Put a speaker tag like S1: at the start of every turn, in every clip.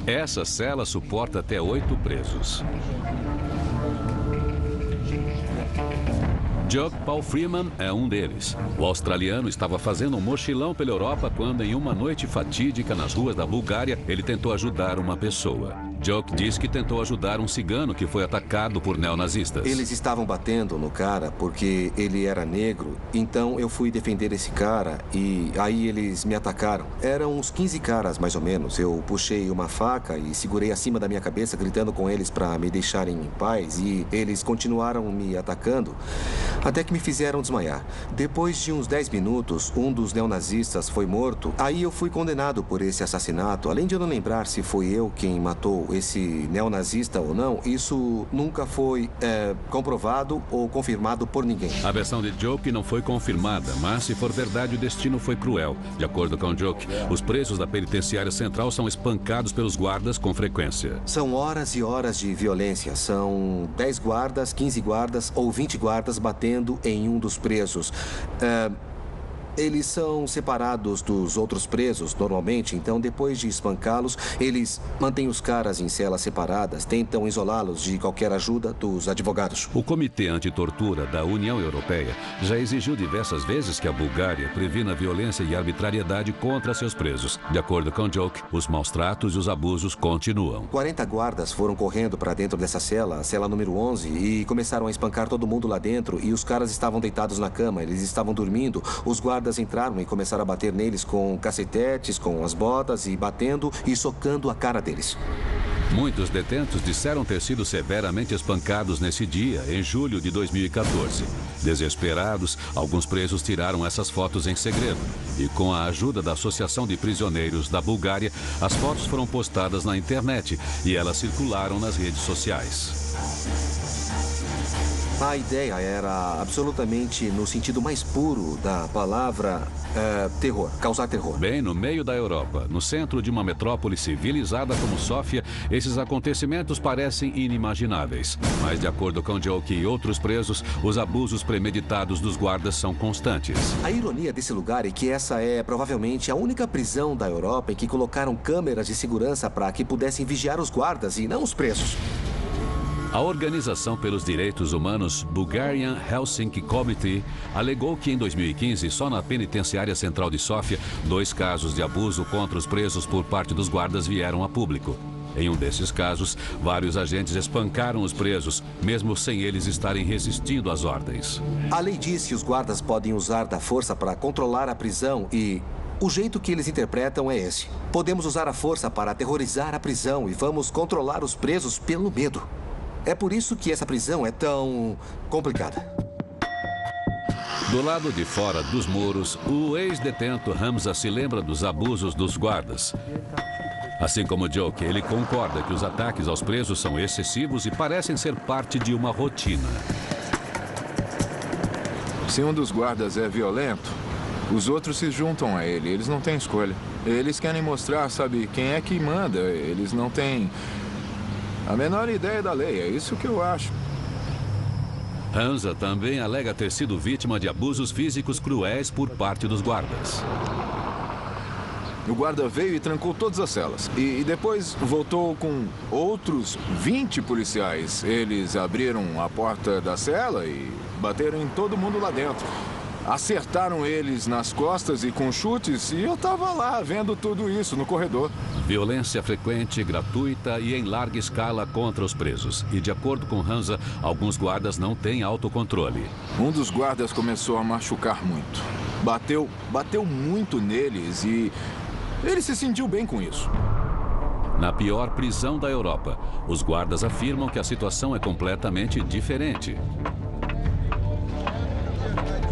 S1: Essa cela suporta até 8 presos. Jock Paul Freeman é um deles. O australiano estava fazendo um mochilão pela Europa quando, em uma noite fatídica nas ruas da Bulgária, ele tentou ajudar uma pessoa. Jock diz que tentou ajudar um cigano que foi atacado por neonazistas.
S2: Eles estavam batendo no cara porque ele era negro, então eu fui defender esse cara e aí eles me atacaram. Eram uns 15 caras, mais ou menos. Eu puxei uma faca e segurei acima da minha cabeça, gritando com eles para me deixarem em paz, e eles continuaram me atacando até que me fizeram desmaiar. Depois de uns 10 minutos, um dos neonazistas foi morto. Aí eu fui condenado por esse assassinato. Além de eu não lembrar se foi eu quem matou esse neonazista ou não, isso nunca foi comprovado ou confirmado por ninguém.
S1: A versão de Jock não foi confirmada, mas se for verdade, o destino foi cruel. De acordo com Jock, os presos da penitenciária central são espancados pelos guardas com frequência.
S2: São horas e horas de violência. São 10 guardas, 15 guardas ou 20 guardas batendo em um dos presos. Eles são separados dos outros presos, normalmente, então depois de espancá-los, eles mantêm os caras em celas separadas, tentam isolá-los de qualquer ajuda dos advogados.
S1: O Comitê Antitortura da União Europeia já exigiu diversas vezes que a Bulgária previna a violência e arbitrariedade contra seus presos. De acordo com Jock, os maus-tratos e os abusos continuam.
S2: 40 guardas foram correndo para dentro dessa cela, a cela número 11, e começaram a espancar todo mundo lá dentro, e os caras estavam deitados na cama, eles estavam dormindo. Os guardas entraram e começaram a bater neles com cacetetes, com as botas, e batendo e socando a cara deles.
S1: Muitos detentos disseram ter sido severamente espancados nesse dia, em julho de 2014. Desesperados, alguns presos tiraram essas fotos em segredo. E com a ajuda da Associação de Prisioneiros da Bulgária, as fotos foram postadas na internet e elas circularam nas redes sociais.
S2: A ideia era absolutamente no sentido mais puro da palavra terror, causar terror.
S1: Bem no meio da Europa, no centro de uma metrópole civilizada como Sófia, esses acontecimentos parecem inimagináveis. Mas, de acordo com Jock e outros presos, os abusos premeditados dos guardas são constantes.
S2: A ironia desse lugar é que essa é provavelmente a única prisão da Europa em que colocaram câmeras de segurança para que pudessem vigiar os guardas e não os presos.
S1: A Organização pelos Direitos Humanos Bulgarian Helsinki Committee alegou que em 2015, só na penitenciária central de Sófia, 2 casos de abuso contra os presos por parte dos guardas vieram a público. Em um desses casos, vários agentes espancaram os presos, mesmo sem eles estarem resistindo às ordens.
S2: A lei diz que os guardas podem usar da força para controlar a prisão e o jeito que eles interpretam é esse. Podemos usar a força para aterrorizar a prisão e vamos controlar os presos pelo medo. É por isso que essa prisão é tão complicada.
S1: Do lado de fora dos muros, o ex-detento Hamza se lembra dos abusos dos guardas. Assim como Jock, ele concorda que os ataques aos presos são excessivos e parecem ser parte de uma rotina.
S3: Se um dos guardas é violento, os outros se juntam a ele. Eles não têm escolha. Eles querem mostrar, sabe, quem é que manda. Eles não têm a menor ideia da lei, é isso que eu acho.
S1: Hamza também alega ter sido vítima de abusos físicos cruéis por parte dos guardas.
S3: O guarda veio e trancou todas as celas. E depois voltou com outros 20 policiais. Eles abriram a porta da cela e bateram em todo mundo lá dentro. Acertaram eles nas costas e com chutes, e eu estava lá vendo tudo isso no corredor.
S1: Violência frequente, gratuita e em larga escala contra os presos. E de acordo com Hamza, alguns guardas não têm autocontrole.
S3: Um dos guardas começou a machucar muito. Bateu muito neles e ele se sentiu bem com isso.
S1: Na pior prisão da Europa, os guardas afirmam que a situação é completamente diferente.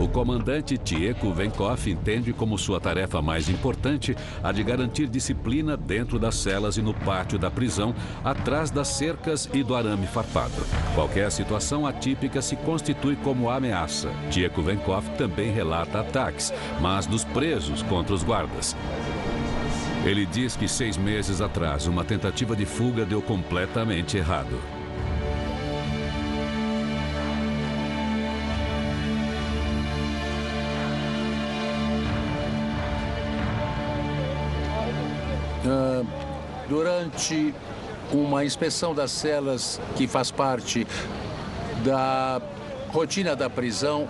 S1: O comandante Tieko Venkov entende como sua tarefa mais importante a de garantir disciplina dentro das celas e no pátio da prisão, atrás das cercas e do arame farpado. Qualquer situação atípica se constitui como ameaça. Tieko Venkov também relata ataques, mas dos presos contra os guardas. Ele diz que 6 meses atrás, uma tentativa de fuga deu completamente errado.
S4: durante uma inspeção das celas que faz parte da rotina da prisão,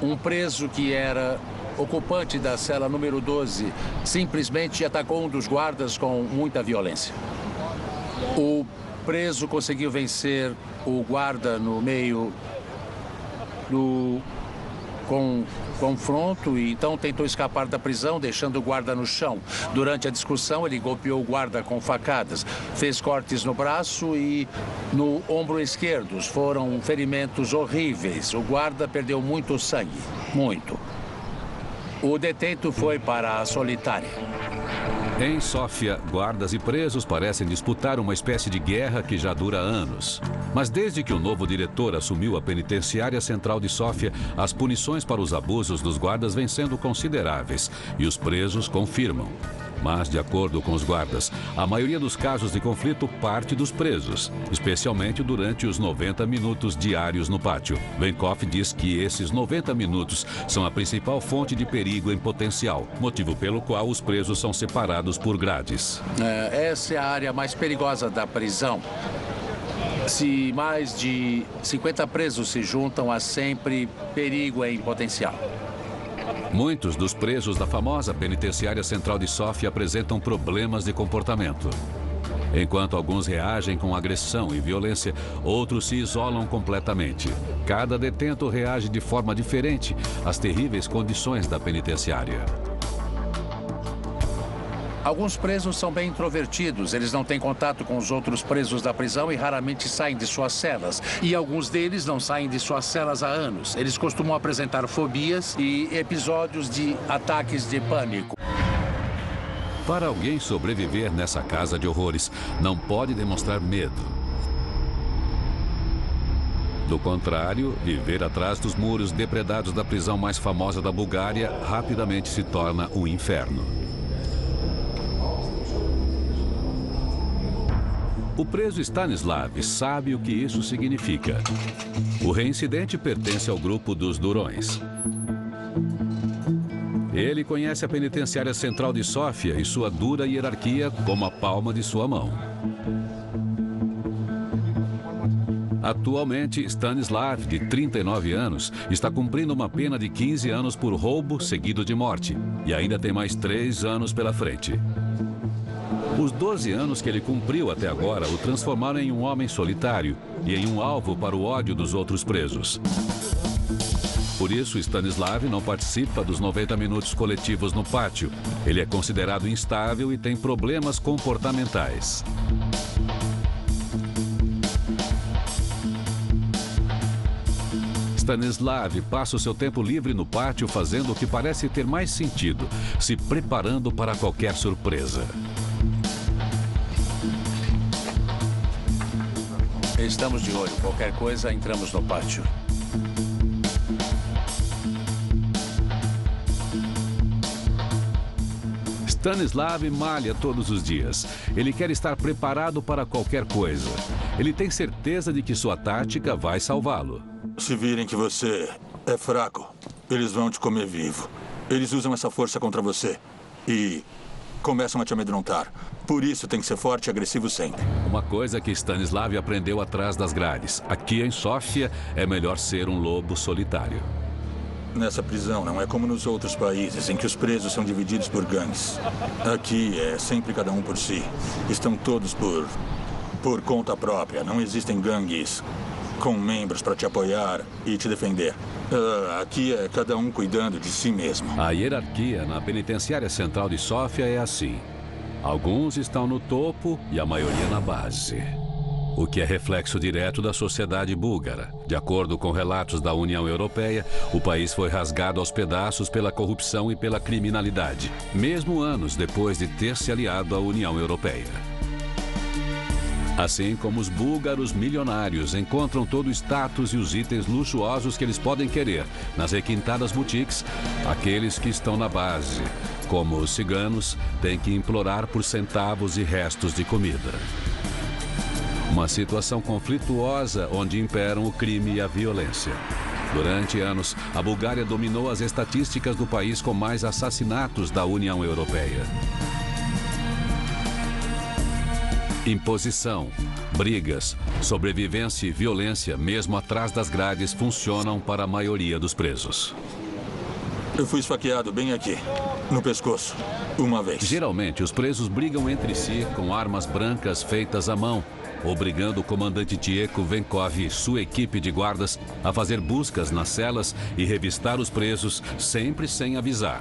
S4: um preso que era ocupante da cela número 12 simplesmente atacou um dos guardas com muita violência. O preso conseguiu vencer o guarda no meio do confronto e então tentou escapar da prisão, deixando o guarda no chão. Durante a discussão, ele golpeou o guarda com facadas, fez cortes no braço e no ombro esquerdo. Foram ferimentos horríveis. O guarda perdeu muito sangue, muito. O detento foi para a solitária.
S1: Em Sófia, guardas e presos parecem disputar uma espécie de guerra que já dura anos. Mas desde que o novo diretor assumiu a penitenciária central de Sófia, as punições para os abusos dos guardas vêm sendo consideráveis e os presos confirmam. Mas, de acordo com os guardas, a maioria dos casos de conflito parte dos presos, especialmente durante os 90 minutos diários no pátio. Venkov diz que esses 90 minutos são a principal fonte de perigo em potencial, motivo pelo qual os presos são separados por grades.
S4: Essa é a área mais perigosa da prisão. Se mais de 50 presos se juntam, há sempre perigo em potencial.
S1: Muitos dos presos da famosa penitenciária central de Sófia apresentam problemas de comportamento. Enquanto alguns reagem com agressão e violência, outros se isolam completamente. Cada detento reage de forma diferente às terríveis condições da penitenciária.
S4: Alguns presos são bem introvertidos, eles não têm contato com os outros presos da prisão e raramente saem de suas celas. E alguns deles não saem de suas celas há anos. Eles costumam apresentar fobias e episódios de ataques de pânico.
S1: Para alguém sobreviver nessa casa de horrores, não pode demonstrar medo. Do contrário, viver atrás dos muros depredados da prisão mais famosa da Bulgária rapidamente se torna um inferno. O preso Stanislav sabe o que isso significa. O reincidente pertence ao grupo dos durões. Ele conhece a penitenciária central de Sófia e sua dura hierarquia como a palma de sua mão. Atualmente, Stanislav, de 39 anos, está cumprindo uma pena de 15 anos por roubo seguido de morte e ainda tem mais 3 anos pela frente. Os 12 anos que ele cumpriu até agora o transformaram em um homem solitário e em um alvo para o ódio dos outros presos. Por isso, Stanislav não participa dos 90 minutos coletivos no pátio. Ele é considerado instável e tem problemas comportamentais. Stanislav passa o seu tempo livre no pátio fazendo o que parece ter mais sentido, se preparando para qualquer surpresa.
S4: Estamos de olho. Qualquer coisa, entramos no pátio.
S1: Stanislav malha todos os dias. Ele quer estar preparado para qualquer coisa. Ele tem certeza de que sua tática vai salvá-lo.
S5: Se virem que você é fraco, eles vão te comer vivo. Eles usam essa força contra você e começam a te amedrontar. Por isso tem que ser forte e agressivo sempre.
S1: Uma coisa que Stanislav aprendeu atrás das grades. Aqui em Sófia é melhor ser um lobo solitário.
S5: Nessa prisão não é como nos outros países em que os presos são divididos por gangues. Aqui é sempre cada um por si. Estão todos por conta própria. Não existem gangues com membros para te apoiar e te defender. Aqui é cada um cuidando de si mesmo.
S1: A hierarquia na penitenciária central de Sófia é assim. Alguns estão no topo e a maioria na base. O que é reflexo direto da sociedade búlgara. De acordo com relatos da União Europeia, o país foi rasgado aos pedaços pela corrupção e pela criminalidade, mesmo anos depois de ter se aliado à União Europeia. Assim como os búlgaros milionários encontram todo o status e os itens luxuosos que eles podem querer nas requintadas boutiques, aqueles que estão na base, como os ciganos, têm que implorar por centavos e restos de comida. Uma situação conflituosa onde imperam o crime e a violência. Durante anos, a Bulgária dominou as estatísticas do país com mais assassinatos da União Europeia. Imposição, brigas, sobrevivência e violência, mesmo atrás das grades, funcionam para a maioria dos presos.
S5: Eu fui esfaqueado bem aqui, no pescoço, uma vez.
S1: Geralmente, os presos brigam entre si com armas brancas feitas à mão, obrigando o comandante Tieco Venkov e sua equipe de guardas a fazer buscas nas celas e revistar os presos, sempre sem avisar.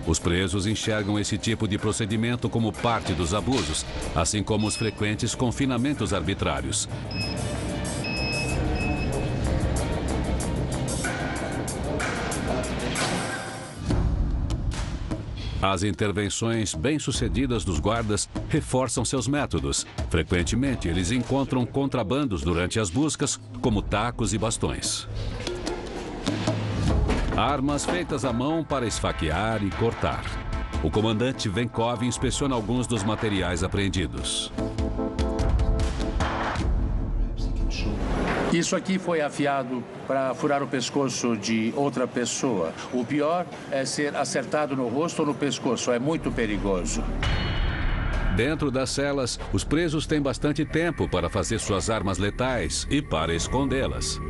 S1: Os presos enxergam esse tipo de procedimento como parte dos abusos, assim como os frequentes confinamentos arbitrários. As intervenções bem-sucedidas dos guardas reforçam seus métodos. Frequentemente, eles encontram contrabandos durante as buscas, como tacos e bastões. Armas feitas à mão para esfaquear e cortar. O comandante Venkov inspeciona alguns dos materiais apreendidos.
S4: Isso aqui foi afiado para furar o pescoço de outra pessoa. O pior é ser acertado no rosto ou no pescoço. É muito perigoso.
S1: Dentro das celas, os presos têm bastante tempo para fazer suas armas letais e para escondê-las.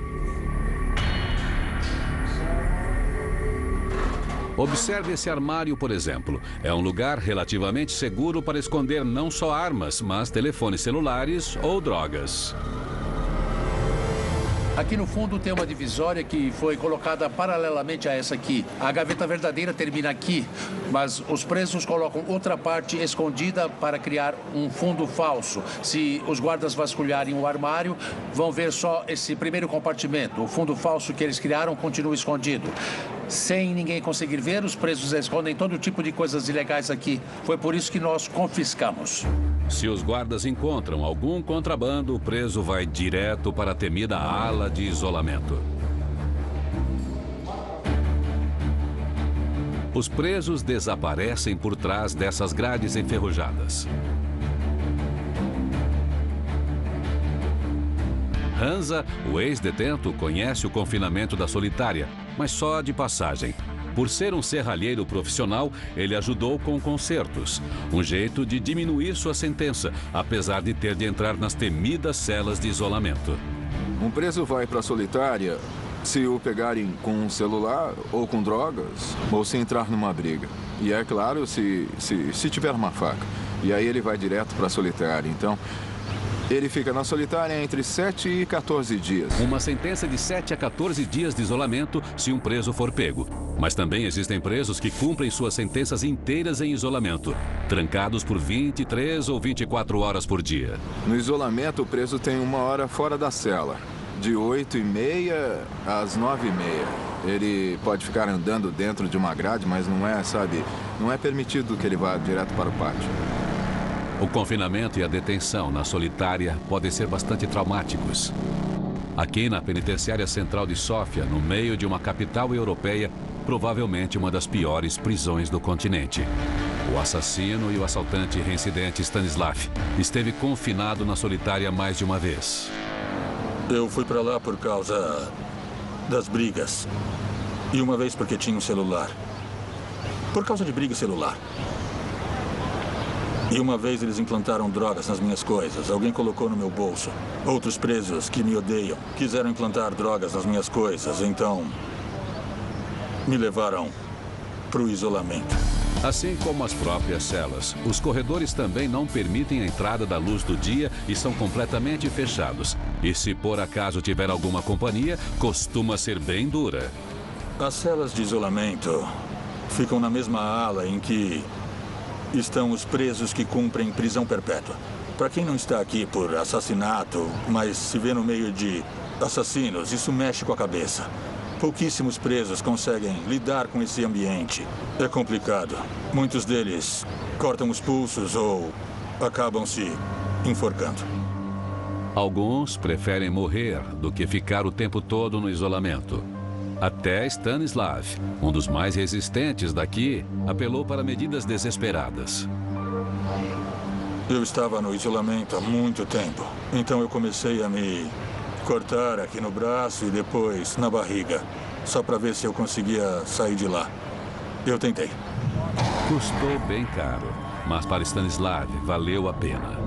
S1: Observe esse armário, por exemplo. É um lugar relativamente seguro para esconder não só armas, mas telefones celulares ou drogas.
S4: Aqui no fundo tem uma divisória que foi colocada paralelamente a essa aqui. A gaveta verdadeira termina aqui, mas os presos colocam outra parte escondida para criar um fundo falso. Se os guardas vasculharem o armário, vão ver só esse primeiro compartimento. O fundo falso que eles criaram continua escondido. Sem ninguém conseguir ver, os presos escondem todo tipo de coisas ilegais aqui. Foi por isso que nós confiscamos.
S1: Se os guardas encontram algum contrabando, o preso vai direto para a temida ala de isolamento. Os presos desaparecem por trás dessas grades enferrujadas. Hansa, o ex-detento, conhece o confinamento da solitária, mas só de passagem. Por ser um serralheiro profissional, ele ajudou com consertos, um jeito de diminuir sua sentença, apesar de ter de entrar nas temidas celas de isolamento.
S3: Um preso vai para a solitária se o pegarem com um celular ou com drogas, ou se entrar numa briga. E é claro, se tiver uma faca. E aí ele vai direto para a solitária. Então, ele fica na solitária entre 7 e 14 dias.
S1: Uma sentença de 7 a 14 dias de isolamento se um preso for pego. Mas também existem presos que cumprem suas sentenças inteiras em isolamento, trancados por 23 ou 24 horas por dia.
S3: No isolamento, o preso tem 1 hora fora da cela, de 8h30 às 9h30. Ele pode ficar andando dentro de uma grade, mas não é permitido que ele vá direto para o pátio.
S1: O confinamento e a detenção na solitária podem ser bastante traumáticos. Aqui na penitenciária central de Sófia, no meio de uma capital europeia, provavelmente uma das piores prisões do continente. O assassino e o assaltante reincidente Stanislav esteve confinado na solitária mais de uma vez.
S5: Eu fui para lá por causa das brigas. E uma vez porque tinha um celular. Por causa de briga celular. E uma vez eles implantaram drogas nas minhas coisas. Alguém colocou no meu bolso. Outros presos que me odeiam quiseram implantar drogas nas minhas coisas, então me levaram para o isolamento.
S1: Assim como as próprias celas, os corredores também não permitem a entrada da luz do dia e são completamente fechados. E se por acaso tiver alguma companhia, costuma ser bem dura.
S5: As celas de isolamento ficam na mesma ala em que estão os presos que cumprem prisão perpétua. Para quem não está aqui por assassinato, mas se vê no meio de assassinos, isso mexe com a cabeça. Pouquíssimos presos conseguem lidar com esse ambiente. É complicado. Muitos deles cortam os pulsos ou acabam se enforcando.
S1: Alguns preferem morrer do que ficar o tempo todo no isolamento. Até Stanislav, um dos mais resistentes daqui, apelou para medidas desesperadas.
S5: Eu estava no isolamento há muito tempo. Então eu comecei a me cortar aqui no braço e depois na barriga, só para ver se eu conseguia sair de lá. Eu tentei.
S1: Custou bem caro, mas para Stanislav valeu a pena.